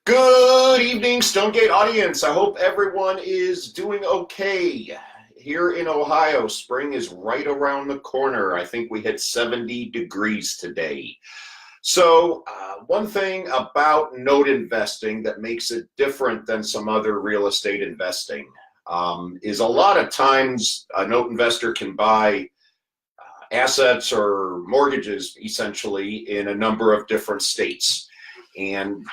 Good evening, Stonegate audience. I hope everyone is doing okay. Here in Ohio, spring is right around the corner. I think we hit 70 degrees today. So, one thing about note investing that makes it different than some other real estate investing is a lot of times a note investor can buy assets or mortgages essentially in a number of different states. And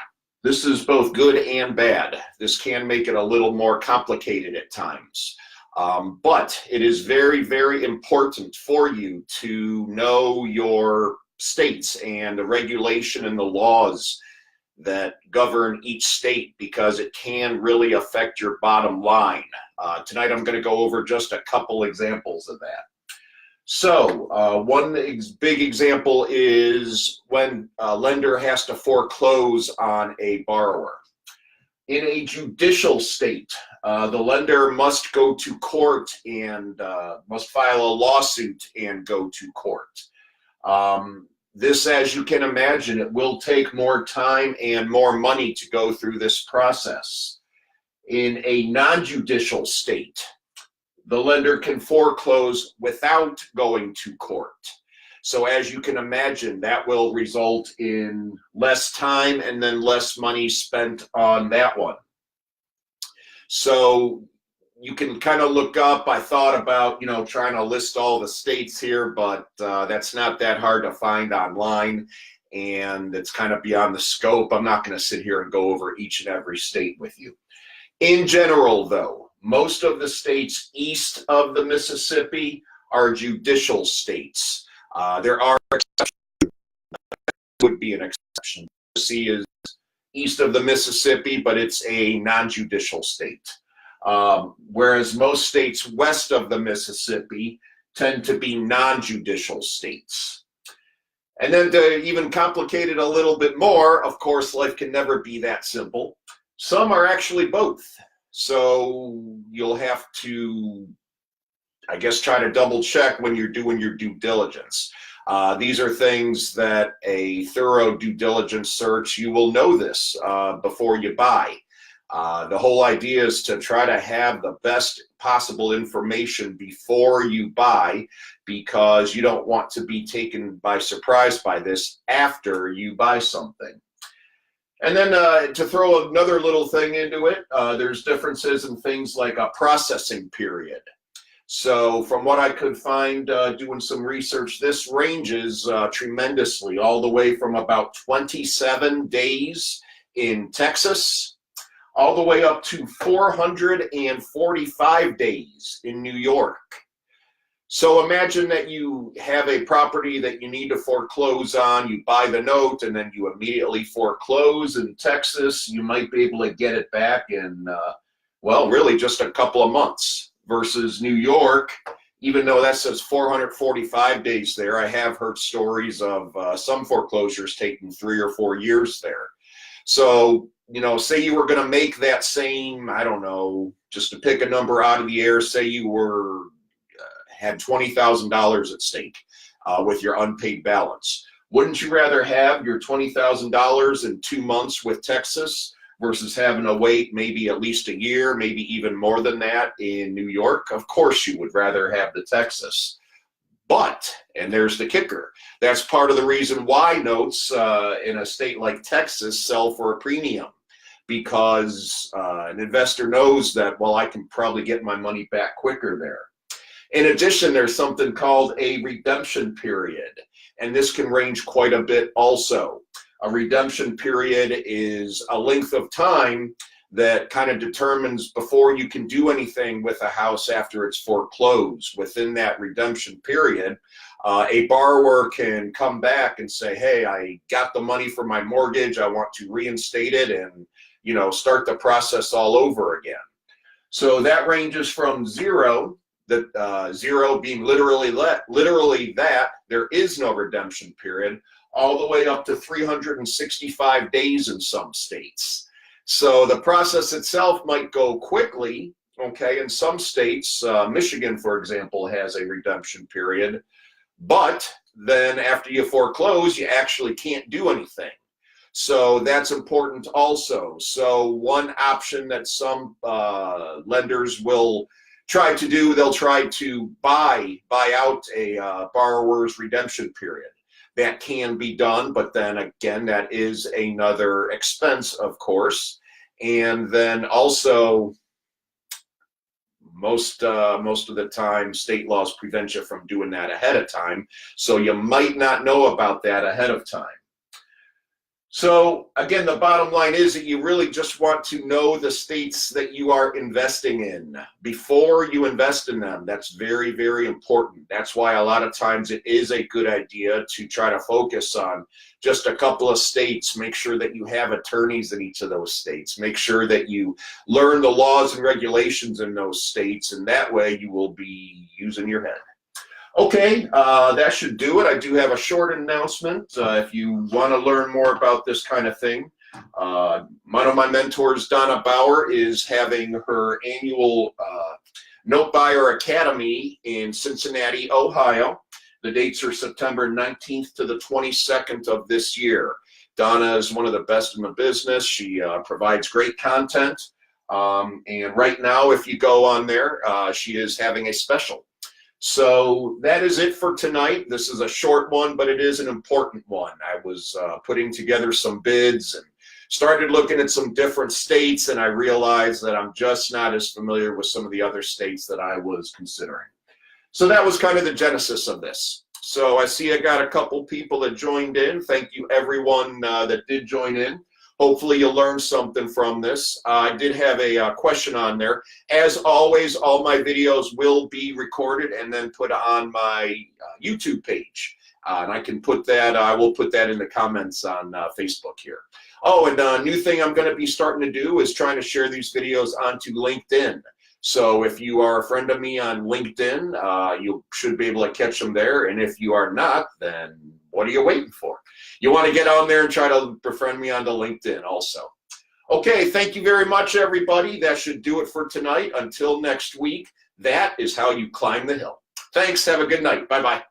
this is both good and bad. This can make it a little more complicated at times. But it is very, very important for you to know your states and the regulation and the laws that govern each state, because it can really affect your bottom line. Tonight I'm going to go over just a couple examples of that. So one big example is when a lender has to foreclose on a borrower. In a judicial state, the lender must go to court and must file a lawsuit and go to court. This, as you can imagine, it will take more time and more money to go through this process. In a non-judicial state, the lender can foreclose without going to court. So as you can imagine, that will result in less time and then less money spent on that one. So you can kind of look up, I thought about, trying to list all the states here, but that's not that hard to find online, and it's kind of beyond the scope. I'm not going to sit here and go over each and every state with you. In general, though, most of the states east of the Mississippi are judicial states. There are exceptions. Would be an exception. Tennessee is east of the Mississippi, but it's a non-judicial state. Whereas most states west of the Mississippi tend to be non-judicial states. And then to even complicate it a little bit more, of course, life can never be that simple. Some are actually both. So you'll have to, I guess, try to double check when you're doing your due diligence. These are things that a thorough due diligence search, you will know this before you buy. The whole idea is to try to have the best possible information before you buy, because you don't want to be taken by surprise by this after you buy something. And then to throw another little thing into it, there's differences in things like a processing period. So from what I could find doing some research, this ranges tremendously, all the way from about 27 days in Texas, all the way up to 445 days in New York. So imagine that you have a property that you need to foreclose on, you buy the note, and then you immediately foreclose. In Texas, you might be able to get it back in, well, really just a couple of months, versus New York, even though that says 445 days there, I have heard stories of some foreclosures taking 3 or 4 years there. So, say you were going to make that same, I don't know, just to pick a number out of the air, say you had $20,000 at stake with your unpaid balance. Wouldn't you rather have your $20,000 in 2 months with Texas versus having to wait maybe at least a year, maybe even more than that in New York? Of course you would rather have the Texas. But, and there's the kicker, that's part of the reason why notes in a state like Texas sell for a premium, because an investor knows that, well, I can probably get my money back quicker there. In addition, there's something called a redemption period, and this can range quite a bit also. A redemption period is a length of time that kind of determines before you can do anything with a house after it's foreclosed. Within that redemption period, a borrower can come back and say, hey, I got the money for my mortgage, I want to reinstate it and start the process all over again. So that ranges from zero, zero being literally that there is no redemption period, all the way up to 365 days in some states. So the process itself might go quickly, okay? In some states, Michigan, for example, has a redemption period, but then after you foreclose, you actually can't do anything. So that's important also. So one option that some lenders will try to do, they'll try to buy out a borrower's redemption period. That can be done, but then again, that is another expense, of course. And then also, most of the time, state laws prevent you from doing that ahead of time. So you might not know about that ahead of time. So again, the bottom line is that you really just want to know the states that you are investing in before you invest in them. That's very, very important. That's why a lot of times it is a good idea to try to focus on just a couple of states. Make sure that you have attorneys in each of those states. Make sure that you learn the laws and regulations in those states, and that way you will be using your head. Okay, that should do it. I do have a short announcement. If you want to learn more about this kind of thing, one of my mentors, Donna Bauer, is having her annual Note Buyer Academy in Cincinnati, Ohio. The dates are September 19th to the 22nd of this year. Donna is one of the best in the business. She provides great content. And right now, if you go on there, she is having a special. So that is it for tonight. This is a short one, but it is an important one. I was putting together some bids and started looking at some different states, and I realized that I'm just not as familiar with some of the other states that I was considering. So that was kind of the genesis of this. So I see I got a couple people that joined in. Thank you everyone that did join in. Hopefully you'll learn something from this. I did have a question on there. As always, all my videos will be recorded and then put on my YouTube page. And I can put that, I will put that in the comments on Facebook here. Oh, and a new thing I'm going to be starting to do is trying to share these videos onto LinkedIn. So if you are a friend of me on LinkedIn, you should be able to catch them there. And if you are not, then what are you waiting for? You want to get on there and try to befriend me onto LinkedIn also. Okay, thank you very much, everybody. That should do it for tonight. Until next week, that is how you climb the hill. Thanks. Have a good night. Bye-bye.